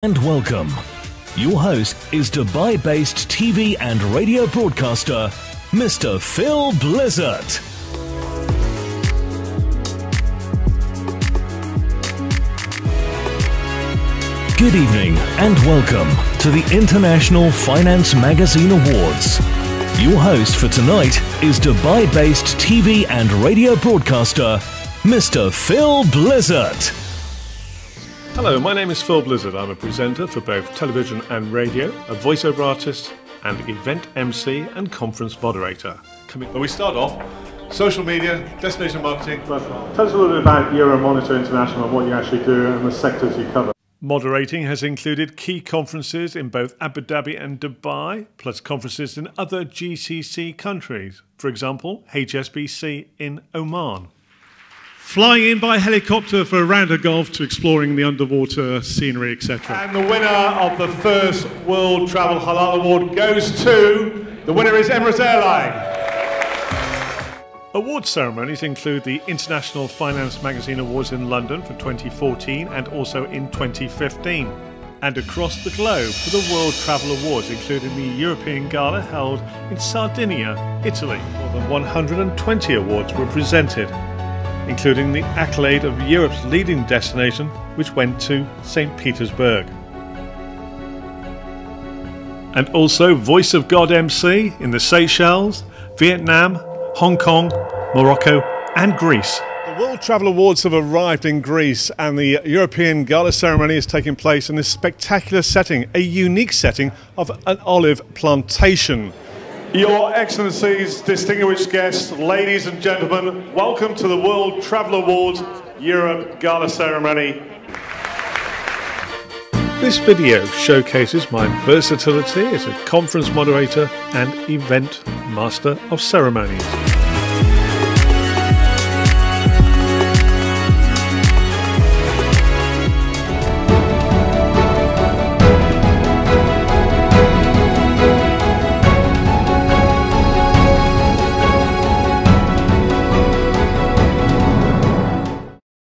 And welcome. Your host is Dubai-based TV and radio broadcaster, Mr. Phil Blizzard. Good evening and welcome to the International Finace Magazine Awards. Your host for tonight is Dubai-based TV and radio broadcaster, Mr. Phil Blizzard. Hello, my name is Phil Blizzard. I'm a presenter for both television and radio, a voiceover artist and event MC and conference moderator. We start off, social media, destination marketing. Tell us a little bit about Euromonitor International and what you actually do and the sectors you cover. Moderating has included key conferences in both Abu Dhabi and Dubai, plus conferences in other GCC countries. For example, HSBC in Oman. Flying in by helicopter for a round of golf to exploring the underwater scenery, etc. And the winner of the first World Travel Halal Award goes to... The winner is Emirates Airline. Award ceremonies include the International Finace Magazine Awards in London for 2014 and also in 2015. And across the globe for the World Travel Awards, including the European Gala held in Sardinia, Italy. More than 120 awards were presented, including the accolade of Europe's leading destination, which went to St. Petersburg. And also Voice of God MC in the Seychelles, Vietnam, Hong Kong, Morocco and Greece. The World Travel Awards have arrived in Greece and the European Gala ceremony is taking place in this spectacular setting, a unique setting of an olive plantation. Your Excellencies, distinguished guests, ladies and gentlemen, welcome to the World Travel Awards Europe Gala Ceremony. This video showcases my versatility as a conference moderator and event master of ceremonies.